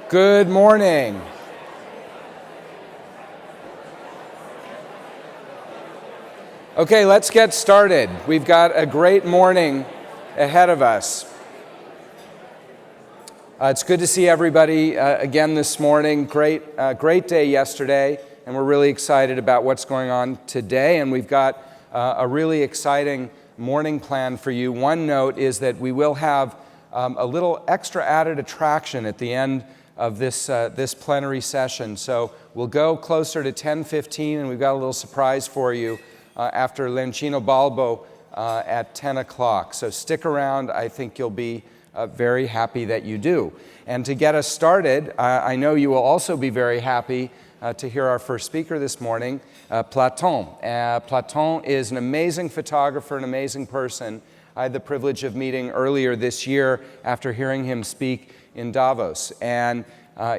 Good morning. Okay, let's get started. We've got a great morning ahead of us. It's good to see everybody again this morning. Great day yesterday, and we're really excited about what's going on today. And we've got a really exciting morning plan for you. One note is that we will have a little extra added attraction at the end of this plenary session. So we'll go closer to 10:15, and we've got a little surprise for you after Lencino Balbo at 10 o'clock. So stick around. I think you'll be very happy that you do. And to get us started, I know you will also be very happy to hear our first speaker this morning, Platon. Platon is an amazing photographer, an amazing person. I had the privilege of meeting earlier this year after hearing him speak in Davos. And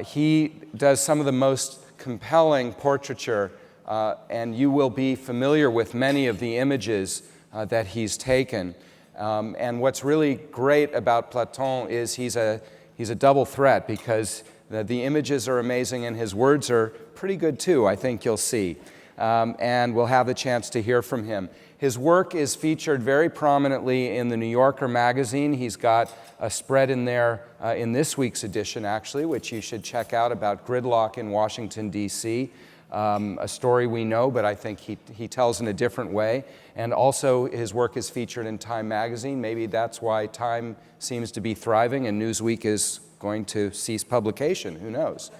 he does some of the most compelling portraiture, and you will be familiar with many of the images that he's taken. And what's really great about Platon is he's a double threat, because the images are amazing and his words are pretty good too, I think you'll see. And we'll have the chance to hear from him. His work is featured very prominently in the New Yorker magazine. He's got a spread in there in this week's edition, actually, which you should check out, about gridlock in Washington, D.C., a story we know, but I think he tells in a different way. And also his work is featured in Time magazine. Maybe that's why Time seems to be thriving and Newsweek is going to cease publication. Who knows?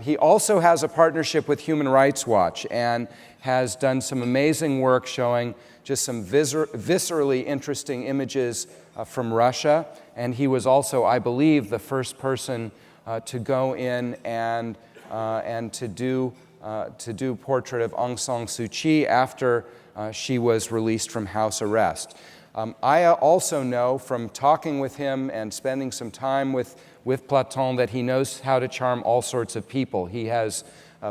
He also has a partnership with Human Rights Watch and has done some amazing work showing just some viscerally interesting images from Russia. And he was also, I believe, the first person to go in and to do portrait of Aung San Suu Kyi after she was released from house arrest. I also know from talking with him and spending some time with Platon that he knows how to charm all sorts of people. He has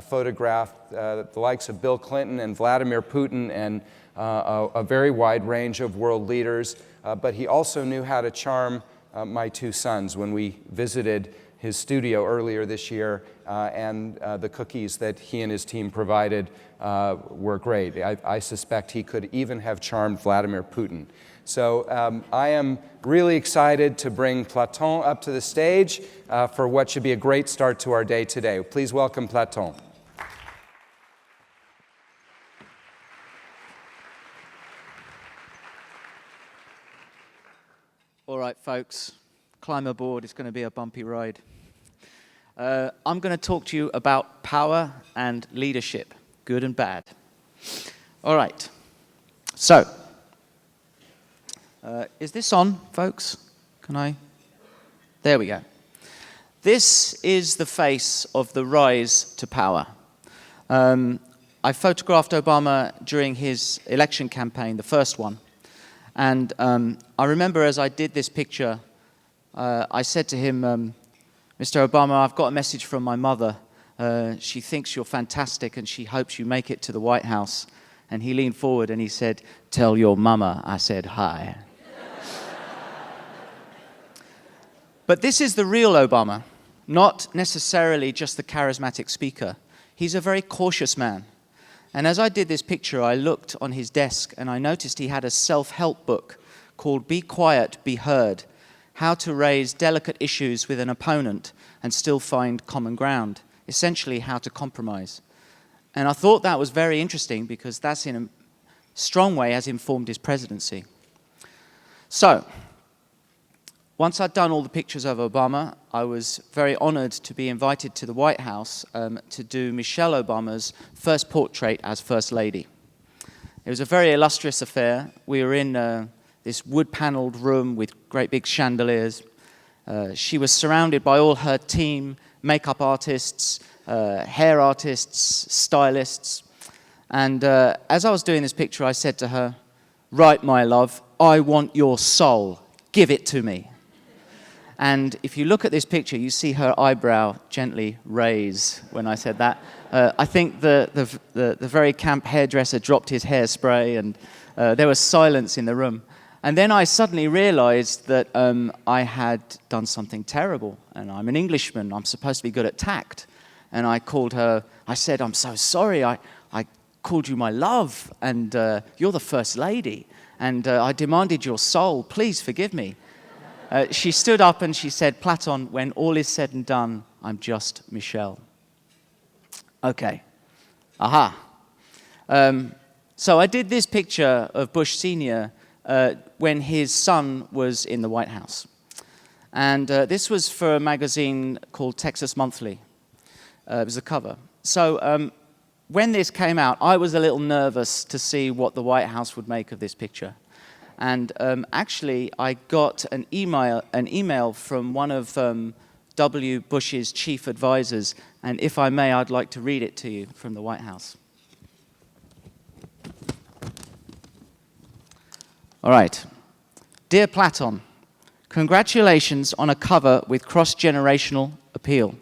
photographed the likes of Bill Clinton and Vladimir Putin and a very wide range of world leaders, but he also knew how to charm my two sons when we visited his studio earlier this year, and the cookies that he and his team provided were great. I suspect he could even have charmed Vladimir Putin. So I am really excited to bring Platon up to the stage for what should be a great start to our day today. Please welcome Platon. All right, folks, climb aboard. It's going to be a bumpy ride. I'm going to talk to you about power and leadership, good and bad. All right. So, is this on, folks? There we go. This is the face of the rise to power. I photographed Obama during his election campaign, the first one. And I remember as I did this picture, I said to him, Mr. Obama, I've got a message from my mother. She thinks you're fantastic and she hopes you make it to the White House. And he leaned forward and he said, tell your mama I said hi. But this is the real Obama, not necessarily just the charismatic speaker. He's a very cautious man. And as I did this picture, I looked on his desk and I noticed he had a self-help book called Be Quiet, Be Heard: How to Raise Delicate Issues with an Opponent and Still Find Common Ground. Essentially, how to compromise. And I thought that was very interesting because that's in a strong way has informed his presidency. So, once I'd done all the pictures of Obama, I was very honored to be invited to the White House to do Michelle Obama's first portrait as First Lady. It was a very illustrious affair. We were in this wood-paneled room with great big chandeliers. She was surrounded by all her team, makeup artists, hair artists, stylists. And as I was doing this picture, I said to her, "Right, my love, I want your soul. Give it to me." And if you look at this picture, you see her eyebrow gently raise when I said that. I think the very camp hairdresser dropped his hairspray, and there was silence in the room. And then I suddenly realized that I had done something terrible. And I'm an Englishman. I'm supposed to be good at tact. And I called her, I said, I'm so sorry. I called you my love. And you're the first lady. And I demanded your soul. Please forgive me. She stood up and she said, Platon, when all is said and done, I'm just Michelle. Okay. Aha. So I did this picture of Bush Sr. When his son was in the White House. And this was for a magazine called Texas Monthly. It was a cover. So when this came out, I was a little nervous to see what the White House would make of this picture. And actually, I got an email from one of W. Bush's chief advisors. And if I may, I'd like to read it to you from the White House. All right. Dear Platon, congratulations on a cover with cross-generational appeal.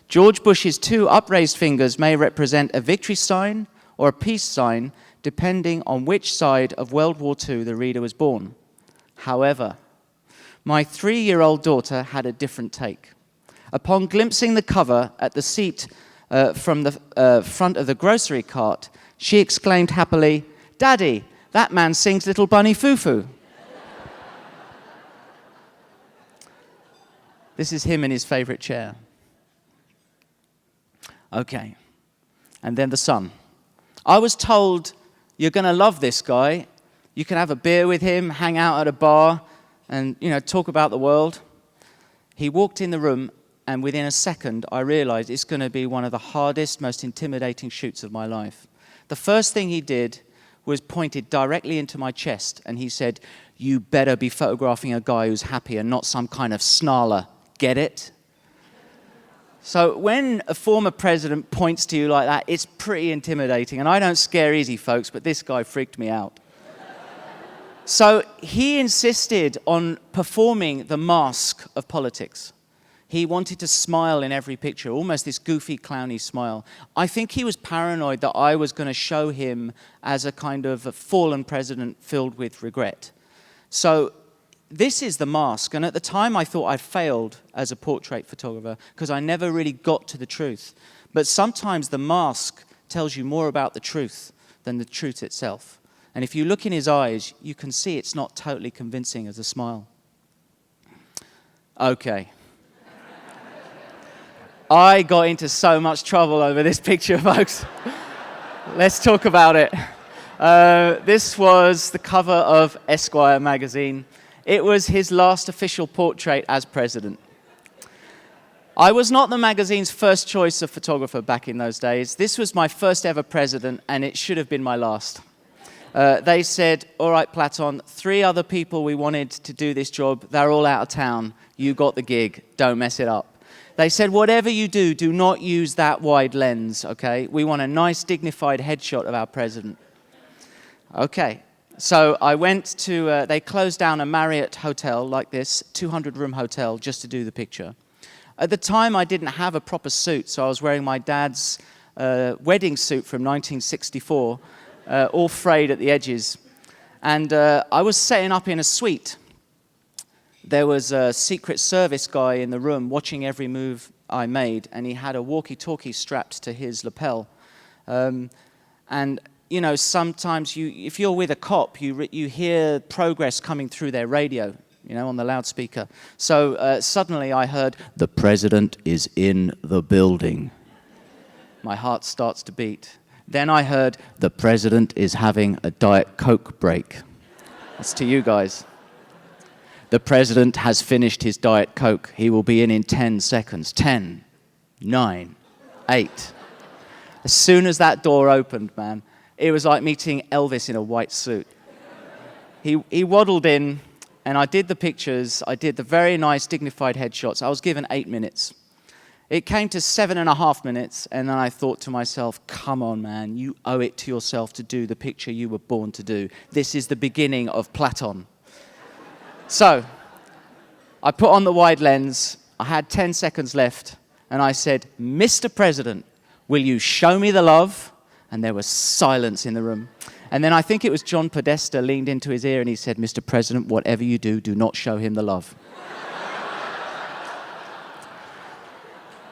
George Bush's 2 upraised fingers may represent a victory sign or a peace sign, depending on which side of World War II the reader was born. However, my 3-year-old daughter had a different take. Upon glimpsing the cover at the seat from the front of the grocery cart, she exclaimed happily, Daddy, that man sings Little Bunny Foo-Foo. This is him in his favorite chair. Okay. And then the son. I was told, you're going to love this guy. You can have a beer with him, hang out at a bar, and, talk about the world. He walked in the room, and within a second, I realized it's going to be one of the hardest, most intimidating shoots of my life. The first thing he did was pointed directly into my chest, and he said, you better be photographing a guy who's happy and not some kind of snarler. Get it? So when a former president points to you like that, it's pretty intimidating. And I don't scare easy, folks, but this guy freaked me out. So he insisted on performing the mask of politics. He wanted to smile in every picture, almost this goofy, clowny smile. I think he was paranoid that I was going to show him as a kind of a fallen president filled with regret. So this is the mask. And at the time, I thought I'd failed as a portrait photographer because I never really got to the truth. But sometimes the mask tells you more about the truth than the truth itself. And if you look in his eyes, you can see it's not totally convincing as a smile. Okay. I got into so much trouble over this picture, folks. Let's talk about it. This was the cover of Esquire magazine. It was his last official portrait as president. I was not the magazine's first choice of photographer back in those days. This was my first ever president, and it should have been my last. They said, all right, Platon, 3 other people we wanted to do this job. They're all out of town. You got the gig. Don't mess it up. They said, whatever you do, do not use that wide lens, okay? We want a nice, dignified headshot of our president. Okay, so I went to, they closed down a Marriott hotel like this, 200-room hotel, just to do the picture. At the time, I didn't have a proper suit, so I was wearing my dad's wedding suit from 1964, all frayed at the edges. And I was setting up in a suite. There was a Secret Service guy in the room watching every move I made, and he had a walkie-talkie strapped to his lapel. And, sometimes if you're with a cop, you hear progress coming through their radio, on the loudspeaker. So suddenly I heard, "The president is in the building." My heart starts to beat. Then I heard, "The president is having a Diet Coke break." That's to you guys. "The president has finished his Diet Coke. He will be in 10 seconds. 10, 9, 8. As soon as that door opened, man, it was like meeting Elvis in a white suit. He waddled in, and I did the pictures. I did the very nice, dignified headshots. I was given 8 minutes. It came to 7.5 minutes, and then I thought to myself, come on, man, you owe it to yourself to do the picture you were born to do. This is the beginning of Platon. So I put on the wide lens. I had 10 seconds left, and I said, "Mr. President, will you show me the love?" And there was silence in the room. And then I think it was John Podesta leaned into his ear and he said, "Mr. President, whatever you do, do not show him the love."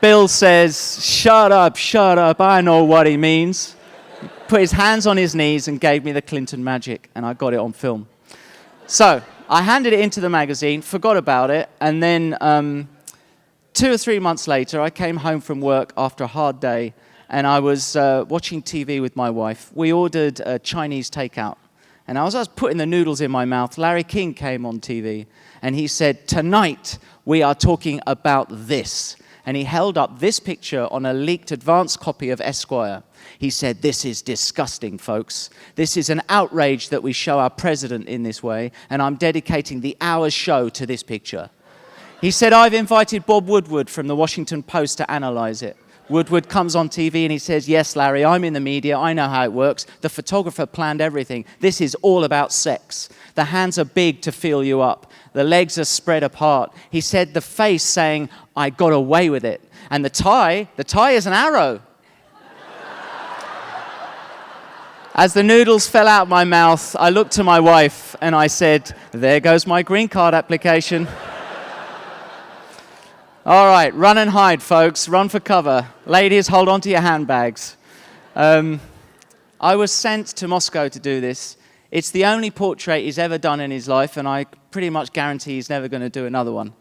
Bill says, shut up, I know what he means. He put his hands on his knees and gave me the Clinton magic, and I got it on film. So I handed it into the magazine, forgot about it, and then 2 or 3 months later, I came home from work after a hard day, and I was watching TV with my wife. We ordered a Chinese takeout, and as I was putting the noodles in my mouth, Larry King came on TV, and he said, "Tonight we are talking about this." And he held up this picture on a leaked advance copy of Esquire. He said, "This is disgusting, folks. This is an outrage that we show our president in this way, and I'm dedicating the hour's show to this picture." He said, "I've invited Bob Woodward from the Washington Post to analyze it." Woodward comes on TV and he says, "Yes, Larry, I'm in the media. I know how it works. The photographer planned everything. This is all about sex. The hands are big to feel you up. The legs are spread apart." He said, "The face saying, 'I got away with it.' And the tie is an arrow." As the noodles fell out my mouth, I looked to my wife and I said, "There goes my green card application." All right, run and hide, folks. Run for cover. Ladies, hold on to your handbags. I was sent to Moscow to do this. It's the only portrait he's ever done in his life, and I pretty much guarantee he's never going to do another one.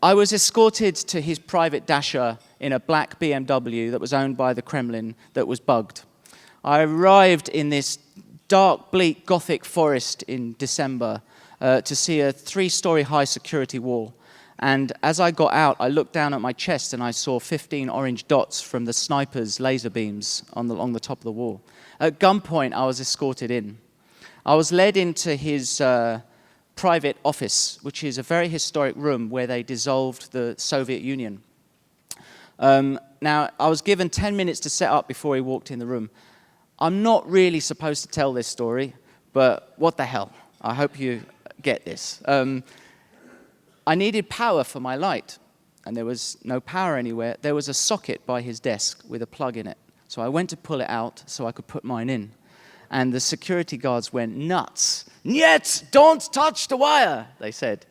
I was escorted to his private dasher in a black BMW that was owned by the Kremlin that was bugged. I arrived in this dark, bleak, Gothic forest in December to see a 3-story high security wall. And as I got out, I looked down at my chest and I saw 15 orange dots from the snipers' laser beams along the top of the wall. At gunpoint, I was escorted in. I was led into his private office, which is a very historic room where they dissolved the Soviet Union. Now, I was given 10 minutes to set up before he walked in the room. I'm not really supposed to tell this story, but what the hell? I hope you get this. I needed power for my light, and there was no power anywhere. There was a socket by his desk with a plug in it. So I went to pull it out so I could put mine in. And the security guards went nuts. "Niet, don't touch the wire," they said.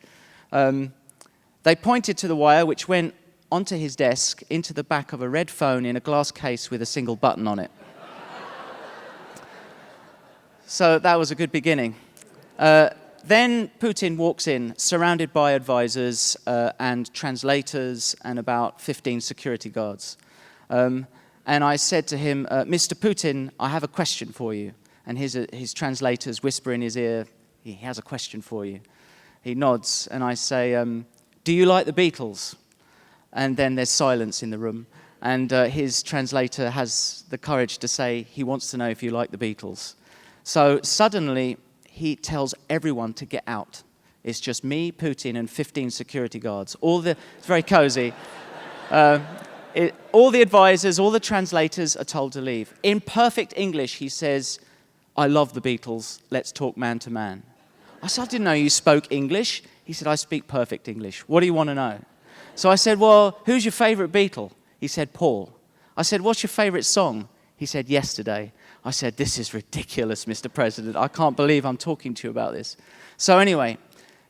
They pointed to the wire, which went onto his desk, into the back of a red phone in a glass case with a single button on it. So that was a good beginning. Then Putin walks in, surrounded by advisors and translators and about 15 security guards. And I said to him, "Mr. Putin, I have a question for you." And his translators whisper in his ear, "He has a question for you." He nods, and I say, "Do you like the Beatles?" And then there's silence in the room. And his translator has the courage to say, "He wants to know if you like the Beatles." So suddenly, he tells everyone to get out. It's just me, Putin, and 15 security guards. It's very cozy. All the advisors, all the translators are told to leave. In perfect English, he says, "I love the Beatles. Let's talk man to man." I said, "I didn't know you spoke English." He said, "I speak perfect English. What do you want to know?" So I said, "Well, who's your favorite Beatle?" He said, "Paul." I said, "What's your favorite song?" He said, "Yesterday." I said, "This is ridiculous, Mr. President. I can't believe I'm talking to you about this." So anyway,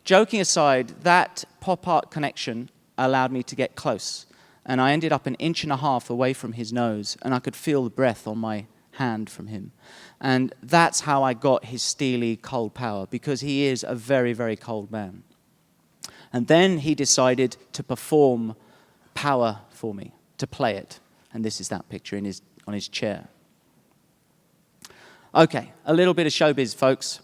joking aside, that pop art connection allowed me to get close. And I ended up 1.5 inches away from his nose, and I could feel the breath on my hand from him. And that's how I got his steely, cold power, because he is a very, very cold man. And then he decided to perform power for me, to play it. And this is that picture on his chair. Okay, a little bit of showbiz, folks.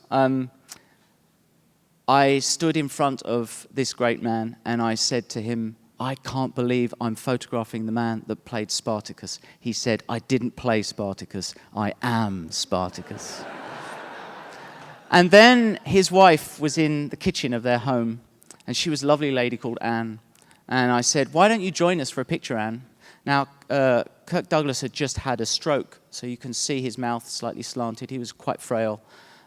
I stood in front of this great man, and I said to him, "I can't believe I'm photographing the man that played Spartacus." He said, "I didn't play Spartacus. I am Spartacus." And then his wife was in the kitchen of their home, and she was a lovely lady called Anne. And I said, "Why don't you join us for a picture, Anne?" Now, Kirk Douglas had just had a stroke, so you can see his mouth slightly slanted. He was quite frail.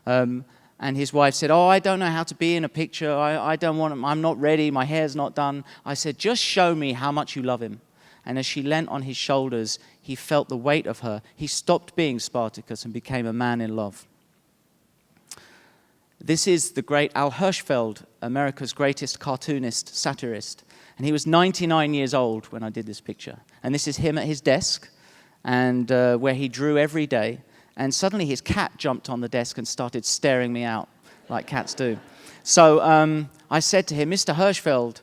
And his wife said, "Oh, I don't know how to be in a picture. I don't want him. I'm not ready. My hair's not done." I said, "Just show me how much you love him." And as she leant on his shoulders, he felt the weight of her. He stopped being Spartacus and became a man in love. This is the great Al Hirschfeld, America's greatest cartoonist, satirist. And he was 99 years old when I did this picture. And this is him at his desk, and where he drew every day. And suddenly his cat jumped on the desk and started staring me out, like cats do. So I said to him, Mr. Hirschfeld,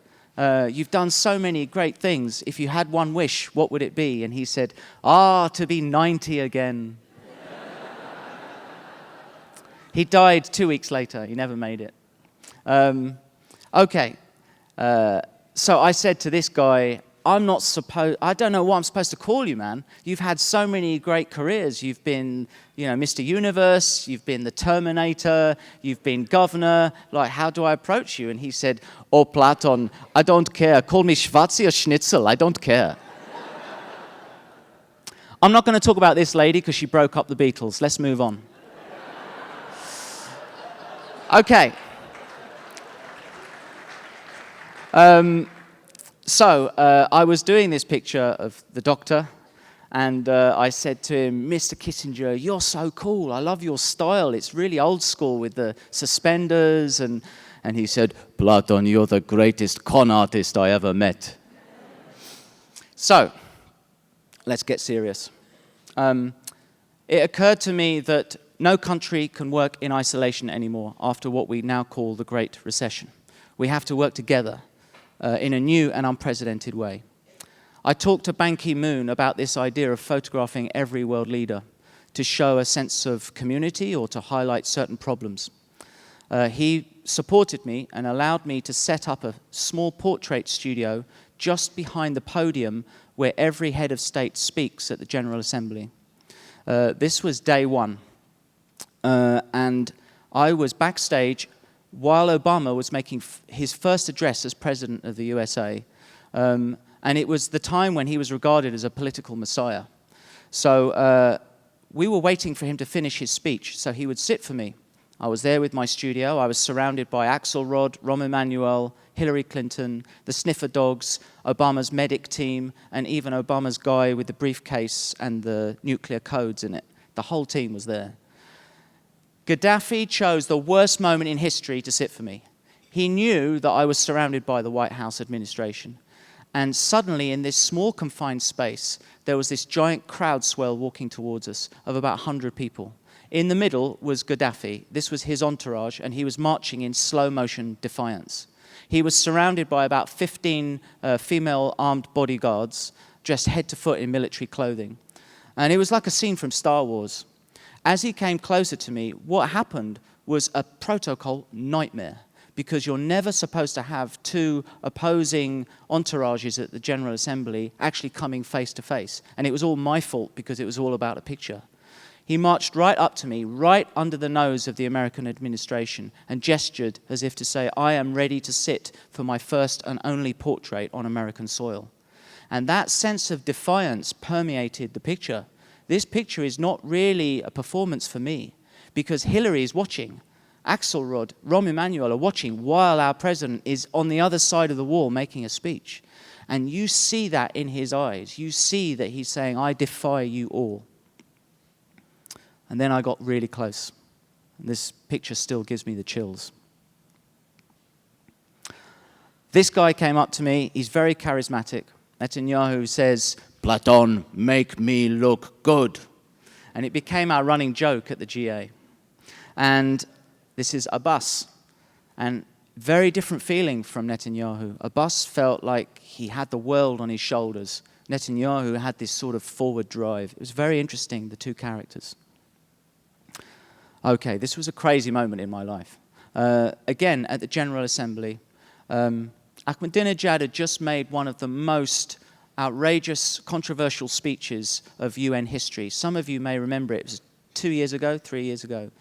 you've done so many great things. If you had one wish, what would it be? And he said, to be 90 again. He died 2 weeks later. He never made it. Okay. So I said to this guy, I don't know what I'm supposed to call you, man. You've had so many great careers. You've been, Mr. Universe. You've been the Terminator. You've been governor. Like, how do I approach you? And he said, oh, Platon, I don't care. Call me Schwarzi or Schnitzel. I don't care. I'm not going to talk about this lady because she broke up the Beatles. Let's move on. Okay. So I was doing this picture of the doctor, and I said to him, Mr. Kissinger, you're so cool. I love your style. It's really old school with the suspenders. And he said, Platon, you're the greatest con artist I ever met. So let's get serious. It occurred to me that no country can work in isolation anymore after what we now call the Great Recession. We have to work together in a new and unprecedented way. I talked to Ban Ki-moon about this idea of photographing every world leader to show a sense of community or to highlight certain problems. He supported me and allowed me to set up a small portrait studio just behind the podium where every head of state speaks at the General Assembly. This was day one. And I was backstage while Obama was making his first address as president of the USA. And it was the time when he was regarded as a political messiah. So we were waiting for him to finish his speech, so he would sit for me. I was there with my studio. I was surrounded by Axelrod, Rahm Emanuel, Hillary Clinton, the sniffer dogs, Obama's medic team, and even Obama's guy with the briefcase and the nuclear codes in it. The whole team was there. Gaddafi chose the worst moment in history to sit for me. He knew that I was surrounded by the White House administration. And suddenly, in this small confined space, there was this giant crowd swell walking towards us of about 100 people. In the middle was Gaddafi. This was his entourage, and he was marching in slow motion defiance. He was surrounded by about 15 female armed bodyguards, dressed head to foot in military clothing. And it was like a scene from Star Wars. As he came closer to me, what happened was a protocol nightmare, because you're never supposed to have two opposing entourages at the General Assembly actually coming face to face. And it was all my fault because it was all about a picture. He marched right up to me, right under the nose of the American administration, and gestured as if to say, I am ready to sit for my first and only portrait on American soil. And that sense of defiance permeated the picture. This picture is not really a performance for me, because Hillary is watching. Axelrod, Rahm Emanuel are watching while our president is on the other side of the wall making a speech. And you see that in his eyes. You see that he's saying, I defy you all. And then I got really close. This picture still gives me the chills. This guy came up to me. He's very charismatic. Netanyahu says, Platon, make me look good. And it became our running joke at the GA. And this is Abbas. And very different feeling from Netanyahu. Abbas felt like he had the world on his shoulders. Netanyahu had this sort of forward drive. It was very interesting, the two characters. Okay, this was a crazy moment in my life. Again, at the General Assembly, Ahmadinejad had just made one of the most outrageous, controversial speeches of UN history. Some of you may remember it. It was 2 years ago, 3 years ago.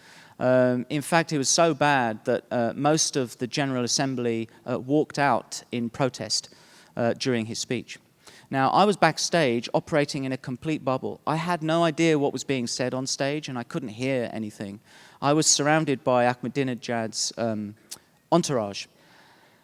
In fact, it was so bad that most of the General Assembly walked out in protest during his speech. Now, I was backstage operating in a complete bubble. I had no idea what was being said on stage, and I couldn't hear anything. I was surrounded by Ahmadinejad's entourage.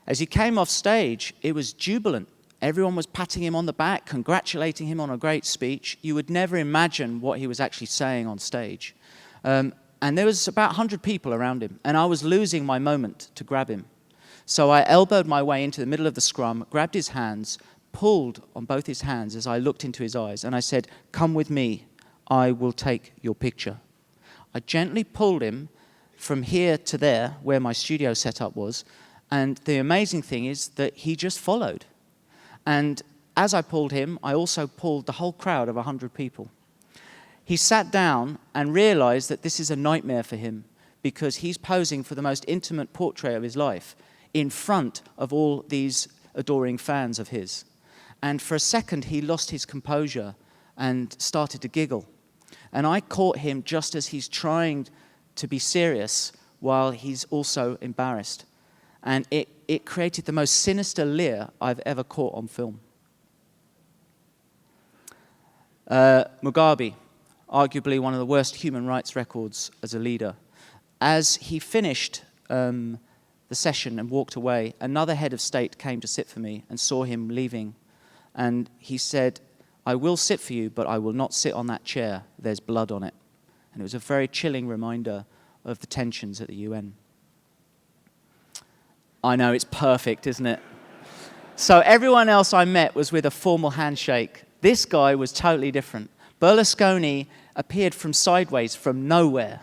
As he came off stage, it was jubilant. Everyone was patting him on the back, congratulating him on a great speech. You would never imagine what he was actually saying on stage. And there was about 100 people around him, and I was losing my moment to grab him. So I elbowed my way into the middle of the scrum, grabbed his hands, pulled on both his hands as I looked into his eyes, and I said, "Come with me, I will take your picture." I gently pulled him from here to there, where my studio setup was, and the amazing thing is that he just followed. And as I pulled him, I also pulled the whole crowd of 100 people. He sat down and realized that this is a nightmare for him because he's posing for the most intimate portrait of his life in front of all these adoring fans of his. And for a second, he lost his composure and started to giggle. And I caught him just as he's trying to be serious while he's also embarrassed. And it created the most sinister leer I've ever caught on film. Mugabe, arguably one of the worst human rights records as a leader. As he finished the session and walked away, another head of state came to sit for me and saw him leaving. And he said, "I will sit for you, but I will not sit on that chair. There's blood on it." And it was a very chilling reminder of the tensions at the UN. I know, it's perfect, isn't it? So everyone else I met was with a formal handshake. This guy was totally different. Berlusconi appeared from sideways, from nowhere.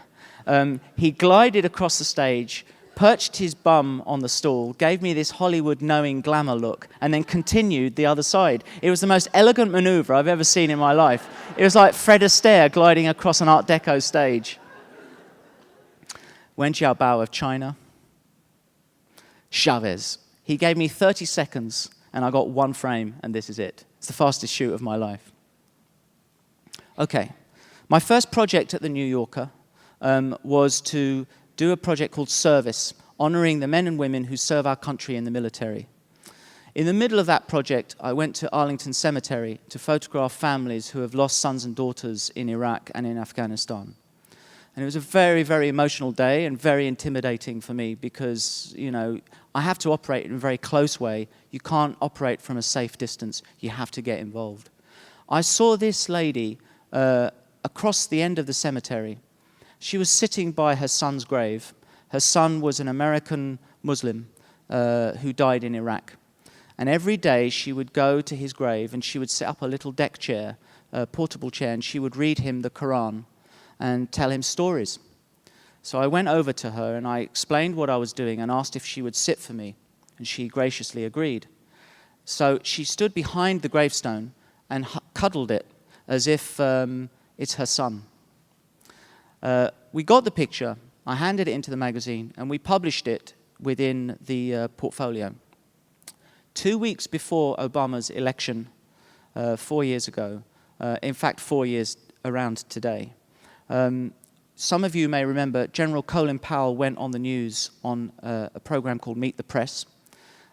He glided across the stage, perched his bum on the stool, gave me this Hollywood knowing glamour look, and then continued the other side. It was the most elegant maneuver I've ever seen in my life. It was like Fred Astaire gliding across an Art Deco stage. Wen Jiabao of China. Chavez. He gave me 30 seconds, and I got one frame, and this is it. It's the fastest shoot of my life. Okay. My first project at the New Yorker was to do a project called Service, honoring the men and women who serve our country in the military. In the middle of that project, I went to Arlington Cemetery to photograph families who have lost sons and daughters in Iraq and in Afghanistan. And it was a very, very emotional day and very intimidating for me because, you know, I have to operate in a very close way. You can't operate from a safe distance. You have to get involved. I saw this lady across the end of the cemetery. She was sitting by her son's grave. Her son was an American Muslim who died in Iraq. And every day she would go to his grave and she would set up a little deck chair, a portable chair, and she would read him the Quran and tell him stories. So I went over to her and I explained what I was doing and asked if she would sit for me, and she graciously agreed. So she stood behind the gravestone and cuddled it as if it's her son. We got the picture, I handed it into the magazine, and we published it within the portfolio. 2 weeks before Obama's election 4 years ago, in fact 4 years around today, some of you may remember General Colin Powell went on the news on a program called Meet the Press,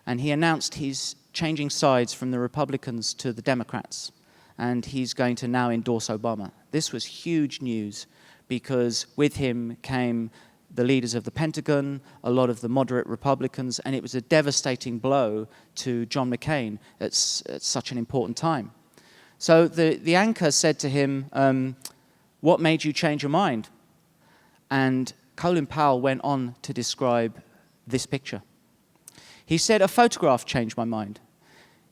and he announced he's changing sides from the Republicans to the Democrats, and he's going to now endorse Obama. This was huge news because with him came the leaders of the Pentagon, a lot of the moderate Republicans, and it was a devastating blow to John McCain at such an important time. So the anchor said to him, "What made you change your mind?" And Colin Powell went on to describe this picture. He said, "A photograph changed my mind."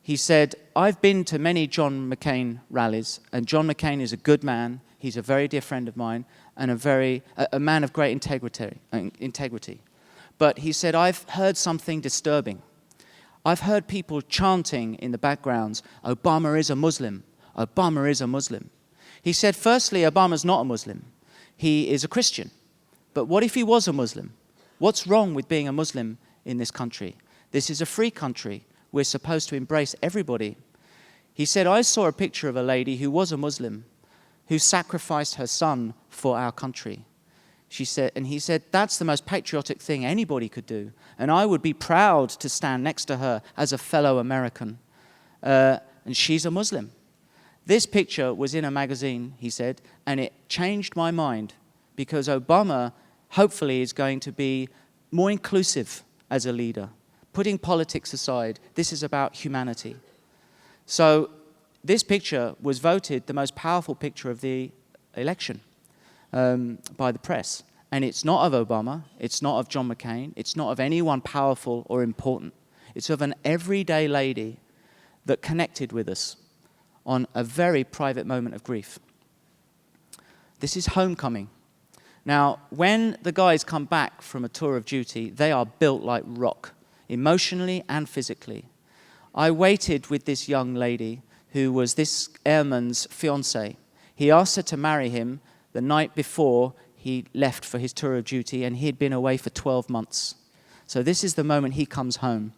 He said, "I've been to many John McCain rallies, and John McCain is a good man. He's a very dear friend of mine, and a man of great integrity. But he said, I've heard something disturbing. I've heard people chanting in the backgrounds, 'Obama is a Muslim. Obama is a Muslim.' He said, firstly, Obama's not a Muslim. He is a Christian. But what if he was a Muslim? What's wrong with being a Muslim in this country? This is a free country. We're supposed to embrace everybody." He said, "I saw a picture of a lady who was a Muslim, who sacrificed her son for our country." He said, "That's the most patriotic thing anybody could do. And I would be proud to stand next to her as a fellow American. And she's a Muslim." This picture was in a magazine, he said, and it changed my mind because Obama hopefully is going to be more inclusive as a leader. Putting politics aside, this is about humanity. So this picture was voted the most powerful picture of the election by the press. And it's not of Obama, it's not of John McCain, it's not of anyone powerful or important. It's of an everyday lady that connected with us on a very private moment of grief. This is homecoming. Now, when the guys come back from a tour of duty, they are built like rock, emotionally and physically. I waited with this young lady who was this airman's fiancée. He asked her to marry him the night before he left for his tour of duty, and he had been away for 12 months. So this is the moment he comes home.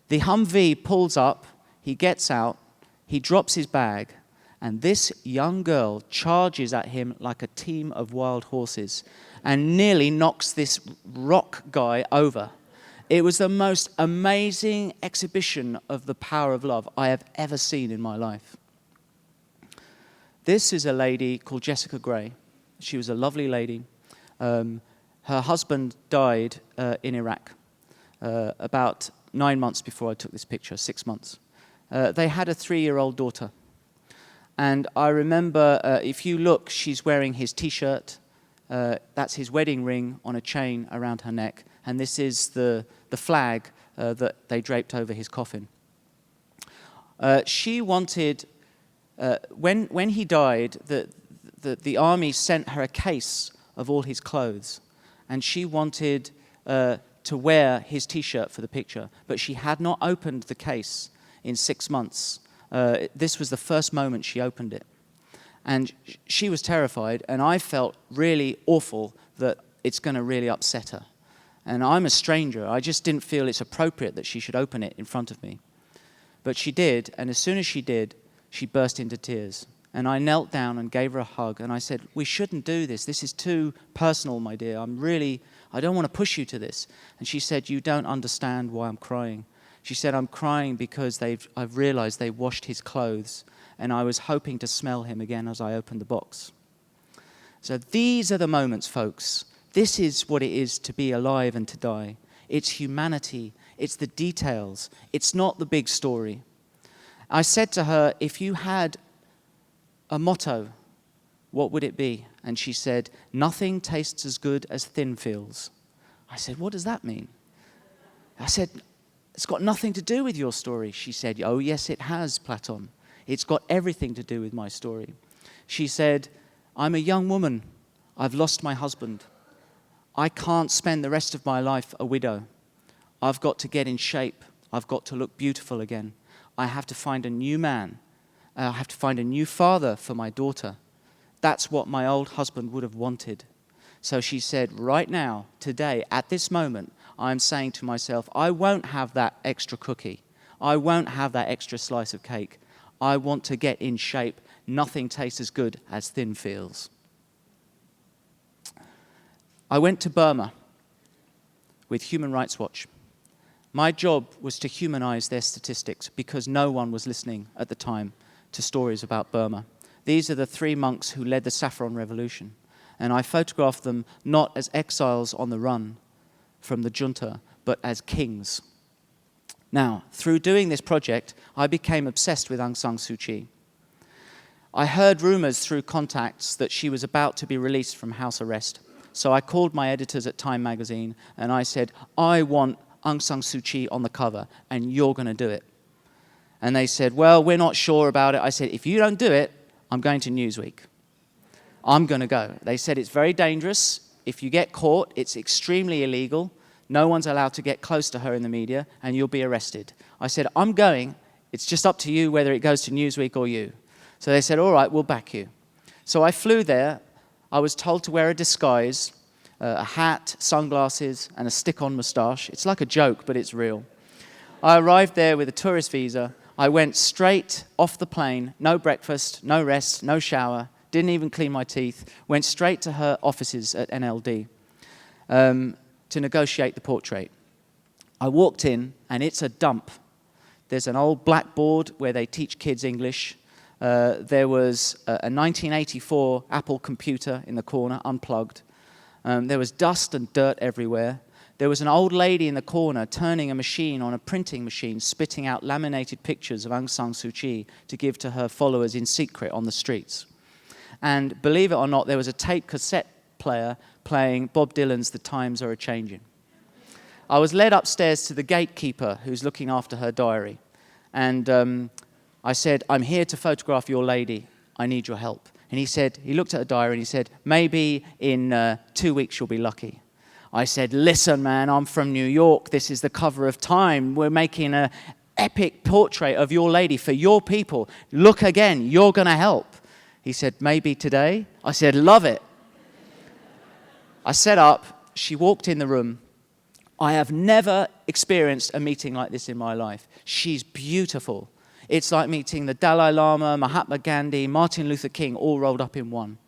The Humvee pulls up, he gets out, he drops his bag, and this young girl charges at him like a team of wild horses and nearly knocks this rock guy over. It was the most amazing exhibition of the power of love I have ever seen in my life. This is a lady called Jessica Gray. She was a lovely lady. Her husband died in Iraq about 9 months before I took this picture, 6 months. They had a 3-year-old daughter. And I remember, if you look, she's wearing his T-shirt. That's his wedding ring on a chain around her neck. And this is the flag that they draped over his coffin. She wanted, when he died, the army sent her a case of all his clothes. And she wanted to wear his T-shirt for the picture. But she had not opened the case in 6 months. This was the first moment she opened it. And she was terrified, and I felt really awful that it's going to really upset her. And I'm a stranger. I just didn't feel it's appropriate that she should open it in front of me. But she did, and as soon as she did, she burst into tears. And I knelt down and gave her a hug, and I said, we shouldn't do this. This is too personal, my dear. I don't want to push you to this. And she said, you don't understand why I'm crying. She said, I'm crying because I've realized they washed his clothes, and I was hoping to smell him again as I opened the box. So these are the moments, folks. This is what it is to be alive and to die. It's humanity. It's the details. It's not the big story. I said to her, if you had a motto, what would it be? And she said, nothing tastes as good as thin feels. I said, what does that mean? I said, it's got nothing to do with your story. She said, oh, yes, it has, Platon. It's got everything to do with my story. She said, I'm a young woman. I've lost my husband. I can't spend the rest of my life a widow. I've got to get in shape. I've got to look beautiful again. I have to find a new man. I have to find a new father for my daughter. That's what my old husband would have wanted. So she said, right now, today, at this moment, I'm saying to myself, I won't have that extra cookie. I won't have that extra slice of cake. I want to get in shape. Nothing tastes as good as thin feels. I went to Burma with Human Rights Watch. My job was to humanize their statistics because no one was listening at the time to stories about Burma. These are the 3 monks who led the Saffron Revolution. And I photographed them not as exiles on the run from the junta, but as kings. Now, through doing this project, I became obsessed with Aung San Suu Kyi. I heard rumors through contacts that she was about to be released from house arrest. So I called my editors at Time magazine and I said, I want Aung San Suu Kyi on the cover and you're going to do it. And they said, well, we're not sure about it. I said, if you don't do it, I'm going to Newsweek. I'm going to go. They said it's very dangerous. If you get caught, it's extremely illegal. No one's allowed to get close to her in the media, and you'll be arrested. I said, I'm going. It's just up to you whether it goes to Newsweek or you. So they said, all right, we'll back you. So I flew there. I was told to wear a disguise, a hat, sunglasses, and a stick-on moustache. It's like a joke, but it's real. I arrived there with a tourist visa. I went straight off the plane, no breakfast, no rest, no shower, didn't even clean my teeth, went straight to her offices at NLD to negotiate the portrait. I walked in, and it's a dump. There's an old blackboard where they teach kids English. There was a 1984 Apple computer in the corner, unplugged. There was dust and dirt everywhere. There was an old lady in the corner turning a machine on a printing machine, spitting out laminated pictures of Aung San Suu Kyi to give to her followers in secret on the streets. And believe it or not, there was a tape cassette player playing Bob Dylan's The Times Are A-Changin'. I was led upstairs to the gatekeeper who's looking after her diary. And I said, "I'm here to photograph your lady. I need your help." And he looked at her diary and he said, "Maybe in 2 weeks you'll be lucky." I said, "Listen, man, I'm from New York. This is the cover of Time. We're making an epic portrait of your lady for your people. Look again, you're going to help." He said, "Maybe today?" I said, "Love it." I set up, she walked in the room. I have never experienced a meeting like this in my life. She's beautiful. It's like meeting the Dalai Lama, Mahatma Gandhi, Martin Luther King, all rolled up in one.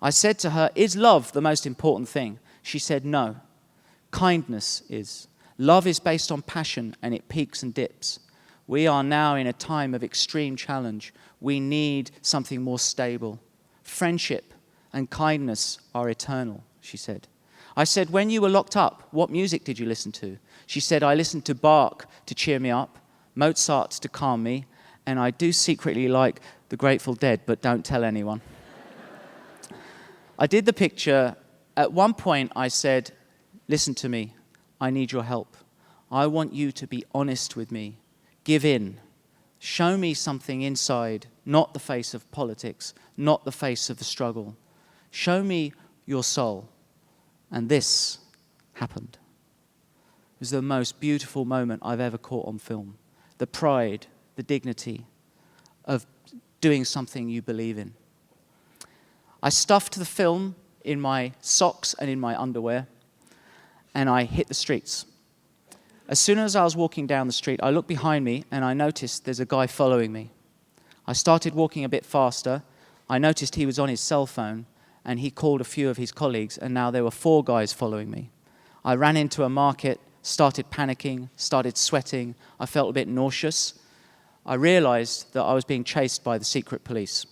I said to her, "Is love the most important thing?" She said, "No. Kindness is. Love is based on passion and it peaks and dips. We are now in a time of extreme challenge. We need something more stable. Friendship and kindness are eternal," she said. I said, "When you were locked up, what music did you listen to?" She said, "I listened to Bach to cheer me up, Mozart to calm me, and I do secretly like the Grateful Dead, but don't tell anyone." I did the picture. At one point, I said, "Listen to me. I need your help. I want you to be honest with me. Give in. Show me something inside, not the face of politics, not the face of the struggle. Show me your soul." And this happened. It was the most beautiful moment I've ever caught on film. The pride, the dignity of doing something you believe in. I stuffed the film in my socks and in my underwear, and I hit the streets. As soon as I was walking down the street, I looked behind me and I noticed there's a guy following me. I started walking a bit faster. I noticed he was on his cell phone, and he called a few of his colleagues, and now there were 4 guys following me. I ran into a market, started panicking, started sweating. I felt a bit nauseous. I realized that I was being chased by the secret police.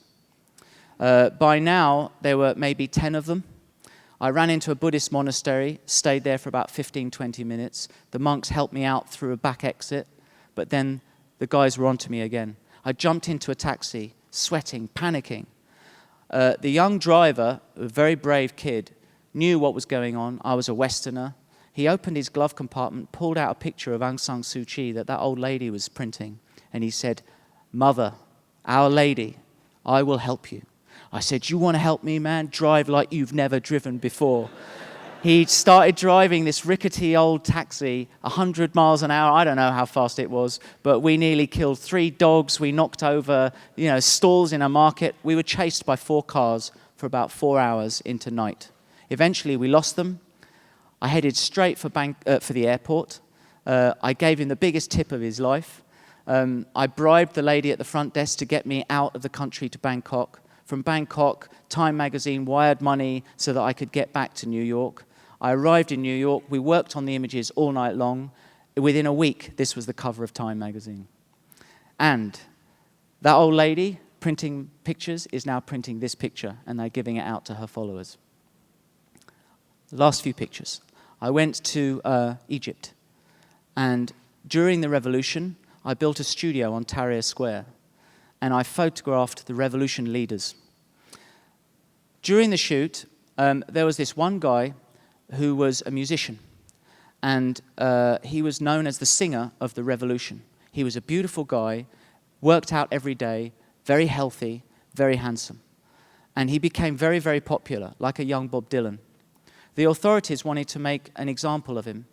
By now, there were maybe 10 of them. I ran into a Buddhist monastery, stayed there for about 15, 20 minutes. The monks helped me out through a back exit, but then the guys were onto me again. I jumped into a taxi, sweating, panicking. The young driver, a very brave kid, knew what was going on. I was a Westerner. He opened his glove compartment, pulled out a picture of Aung San Suu Kyi that old lady was printing, and he said, "Mother, Our Lady, I will help you." I said, "You want to help me, man? Drive like you've never driven before." He started driving this rickety old taxi, 100 miles an hour. I don't know how fast it was, but we nearly killed 3 dogs. We knocked over, stalls in a market. We were chased by 4 cars for about 4 hours into night. Eventually, we lost them. I headed straight for the airport. I gave him the biggest tip of his life. I bribed the lady at the front desk to get me out of the country to Bangkok. From Bangkok, Time magazine wired money so that I could get back to New York. I arrived in New York. We worked on the images all night long. Within a week, this was the cover of Time magazine. And that old lady printing pictures is now printing this picture, and they're giving it out to her followers. The last few pictures. I went to Egypt, and during the revolution, I built a studio on Tahrir Square, and I photographed the revolution leaders. During the shoot, there was this one guy who was a musician, and he was known as the singer of the revolution. He was a beautiful guy, worked out every day, very healthy, very handsome. And he became very, very popular, like a young Bob Dylan. The authorities wanted to make an example of him.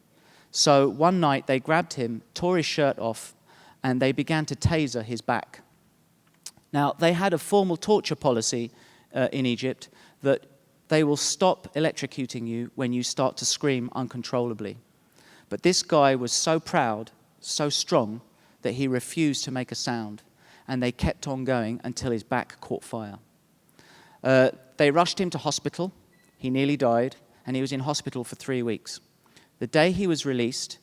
So one night they grabbed him, tore his shirt off, and they began to taser his back. Now, they had a formal torture policy in Egypt that they will stop electrocuting you when you start to scream uncontrollably. But this guy was so proud, so strong, that he refused to make a sound, and they kept on going until his back caught fire. They rushed him to hospital. He nearly died, and he was in hospital for 3 weeks. The day he was released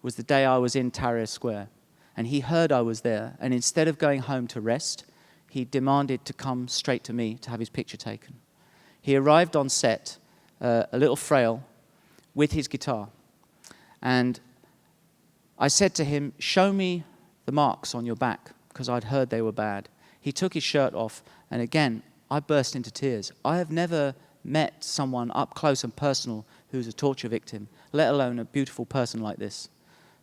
was the day I was in Tahrir Square, and he heard I was there, and instead of going home to rest, he demanded to come straight to me to have his picture taken. He arrived on set, a little frail, with his guitar. And I said to him, show me the marks on your back, because I'd heard they were bad. He took his shirt off, and again, I burst into tears. I have never met someone up close and personal who's a torture victim, let alone a beautiful person like this.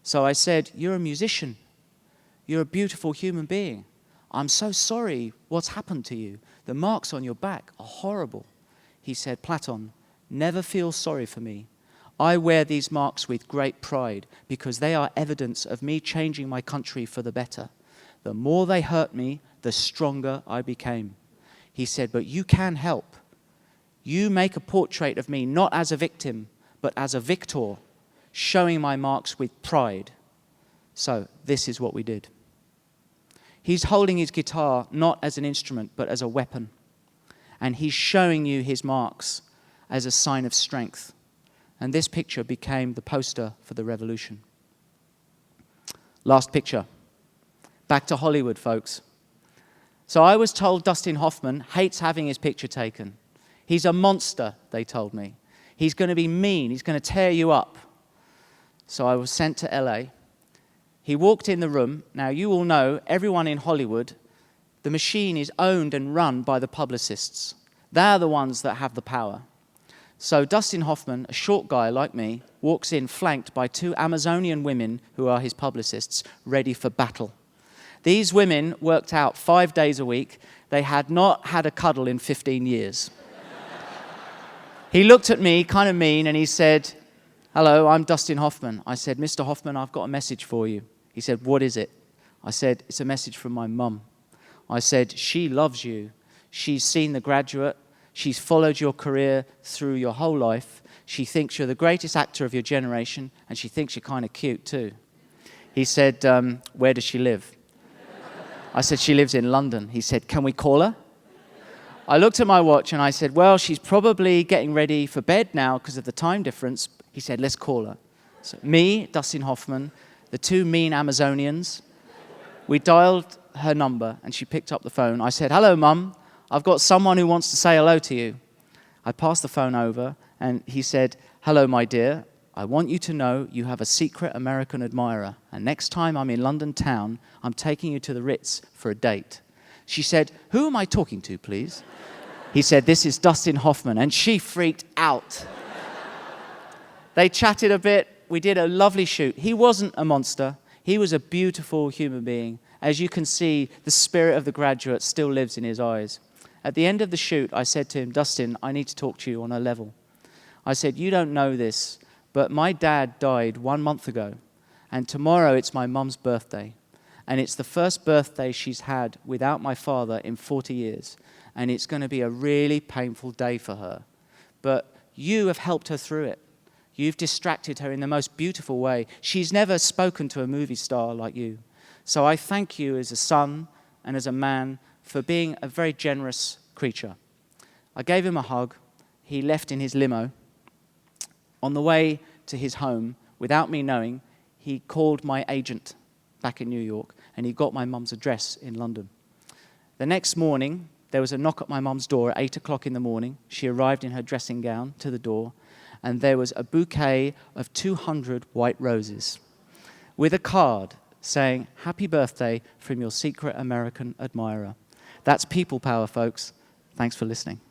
So I said, you're a musician. You're a beautiful human being. I'm so sorry what's happened to you. The marks on your back are horrible. He said, Platon, never feel sorry for me. I wear these marks with great pride because they are evidence of me changing my country for the better. The more they hurt me, the stronger I became. He said, but you can help. You make a portrait of me not as a victim, but as a victor, showing my marks with pride. So this is what we did. He's holding his guitar not as an instrument, but as a weapon. And he's showing you his marks as a sign of strength. And this picture became the poster for the revolution. Last picture. Back to Hollywood, folks. So I was told Dustin Hoffman hates having his picture taken. He's a monster, they told me. He's going to be mean. He's going to tear you up. So I was sent to LA. He walked in the room. Now, you all know, everyone in Hollywood, the machine is owned and run by the publicists. They're the ones that have the power. So Dustin Hoffman, a short guy like me, walks in flanked by two Amazonian women who are his publicists, ready for battle. These women worked out 5 days a week. They had not had a cuddle in 15 years. He looked at me, kind of mean, and he said, hello, I'm Dustin Hoffman. I said, Mr. Hoffman, I've got a message for you. He said, what is it? I said, it's a message from my mum. I said, she loves you. She's seen The Graduate. She's followed your career through your whole life. She thinks you're the greatest actor of your generation, and she thinks you're kind of cute too. He said, where does she live? I said, she lives in London. He said, can we call her? I looked at my watch and I said, well, she's probably getting ready for bed now because of the time difference. He said, let's call her. So me, Dustin Hoffman, the two mean Amazonians, we dialed her number and she picked up the phone. I said, hello, Mum. I've got someone who wants to say hello to you. I passed the phone over and he said, hello, my dear. I want you to know you have a secret American admirer. And next time I'm in London town, I'm taking you to the Ritz for a date. She said, who am I talking to, please? He said, this is Dustin Hoffman. And she freaked out. They chatted a bit. We did a lovely shoot. He wasn't a monster. He was a beautiful human being. As you can see, the spirit of The Graduate still lives in his eyes. At the end of the shoot, I said to him, Dustin, I need to talk to you on a level. I said, you don't know this, but my dad died 1 month ago, and tomorrow it's my mum's birthday. And it's the first birthday she's had without my father in 40 years. And it's going to be a really painful day for her. But you have helped her through it. You've distracted her in the most beautiful way. She's never spoken to a movie star like you. So I thank you as a son and as a man for being a very generous creature. I gave him a hug. He left in his limo. On the way to his home, without me knowing, he called my agent back in New York, and he got my mum's address in London. The next morning, there was a knock at my mum's door at 8 o'clock in the morning. She arrived in her dressing gown to the door, and there was a bouquet of 200 white roses with a card saying, happy birthday from your secret American admirer. That's people power, folks. Thanks for listening.